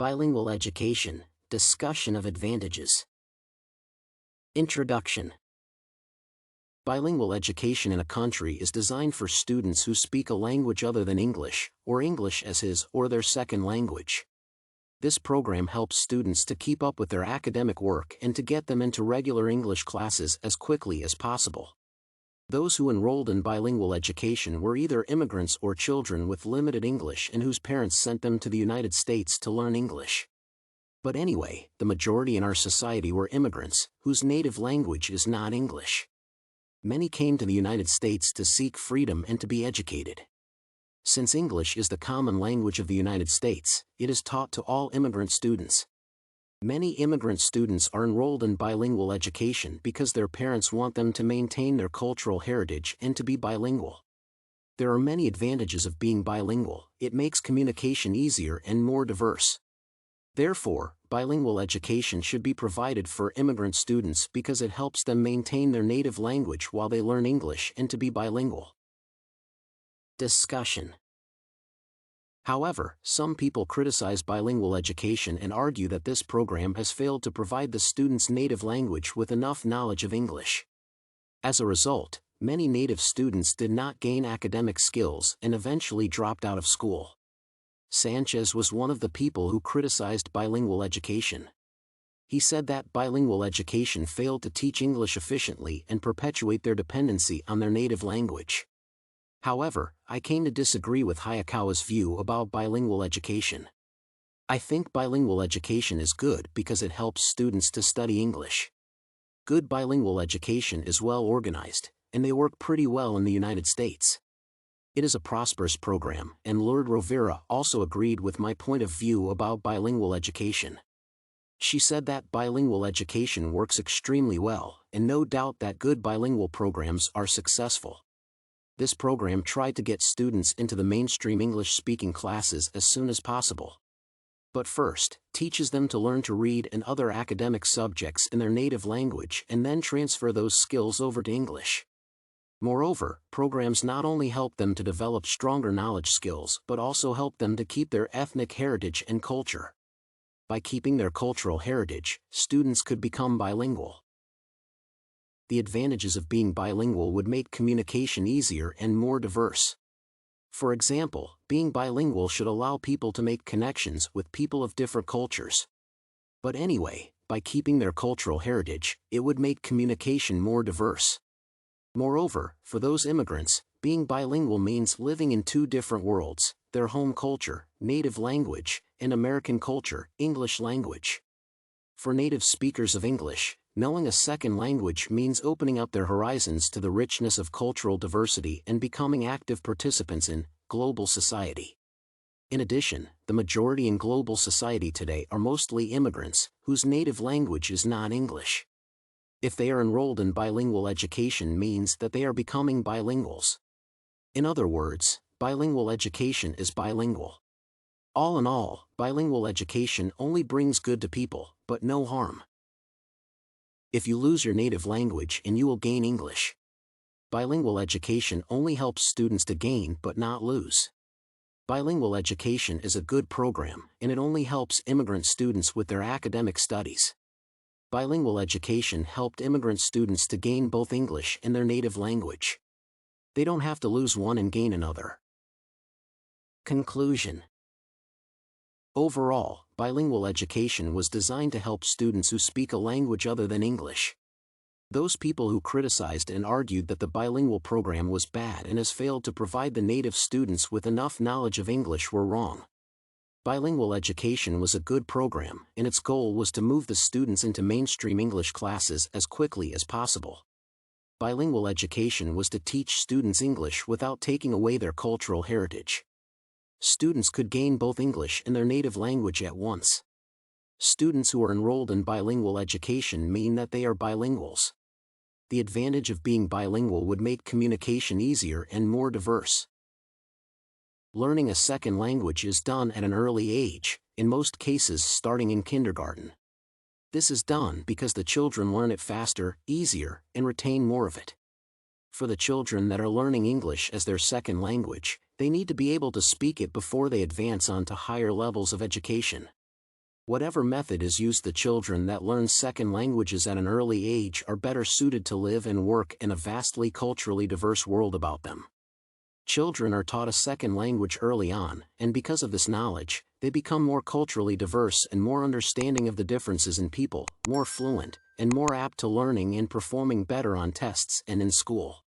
Bilingual education, discussion of advantages. Introduction. Bilingual education in a country is designed for students who speak a language other than English, or English as his or their second language. This program helps students to keep up with their academic work and to get them into regular English classes as quickly as possible. Those who enrolled in bilingual education were either immigrants or children with limited English and whose parents sent them to the United States to learn English. But anyway, the majority in our society were immigrants, whose native language is not English. Many came to the United States to seek freedom and to be educated. Since English is the common language of the United States, it is taught to all immigrant students. Many immigrant students are enrolled in bilingual education because their parents want them to maintain their cultural heritage and to be bilingual. There are many advantages of being bilingual. It makes communication easier and more diverse. Therefore, bilingual education should be provided for immigrant students because it helps them maintain their native language while they learn English and to be bilingual. Discussion. However, some people criticize bilingual education and argue that this program has failed to provide the students' native language with enough knowledge of English. As a result, many native students did not gain academic skills and eventually dropped out of school. Sanchez was one of the people who criticized bilingual education. He said that bilingual education failed to teach English efficiently and perpetuate their dependency on their native language. However, I came to disagree with Hayakawa's view about bilingual education. I think bilingual education is good because it helps students to study English. Good bilingual education is well organized, and they work pretty well in the United States. It is a prosperous program, and Lord Rovira also agreed with my point of view about bilingual education. She said that bilingual education works extremely well, and no doubt that good bilingual programs are successful. This program tried to get students into the mainstream English-speaking classes as soon as possible. But first, teaches them to learn to read and other academic subjects in their native language and then transfer those skills over to English. Moreover, programs not only help them to develop stronger knowledge skills but also help them to keep their ethnic heritage and culture. By keeping their cultural heritage, students could become bilingual. The advantages of being bilingual would make communication easier and more diverse. For example, being bilingual should allow people to make connections with people of different cultures. But anyway, by keeping their cultural heritage, it would make communication more diverse. Moreover, for those immigrants, being bilingual means living in two different worlds: their home culture, native language, and American culture, English language. For native speakers of English, knowing a second language means opening up their horizons to the richness of cultural diversity and becoming active participants in global society. In addition, the majority in global society today are mostly immigrants, whose native language is not English. If they are enrolled in bilingual education means that they are becoming bilinguals. In other words, bilingual education is bilingual. All in all, bilingual education only brings good to people, but no harm. If you lose your native language and you will gain English. Bilingual education only helps students to gain but not lose. Bilingual education is a good program, and it only helps immigrant students with their academic studies. Bilingual education helped immigrant students to gain both English and their native language. They don't have to lose one and gain another. Conclusion. Overall, bilingual education was designed to help students who speak a language other than English. Those people who criticized and argued that the bilingual program was bad and has failed to provide the native students with enough knowledge of English were wrong. Bilingual education was a good program, and its goal was to move the students into mainstream English classes as quickly as possible. Bilingual education was to teach students English without taking away their cultural heritage. Students could gain both English and their native language at once. Students who are enrolled in bilingual education mean that they are bilinguals. The advantage of being bilingual would make communication easier and more diverse. Learning a second language is done at an early age, in most cases starting in kindergarten. This is done because the children learn it faster, easier, and retain more of it. For the children that are learning English as their second language, they need to be able to speak it before they advance on to higher levels of education. Whatever method is used, the children that learn second languages at an early age are better suited to live and work in a vastly culturally diverse world about them. Children are taught a second language early on, and because of this knowledge, they become more culturally diverse and more understanding of the differences in people, more fluent, and more apt to learning and performing better on tests and in school.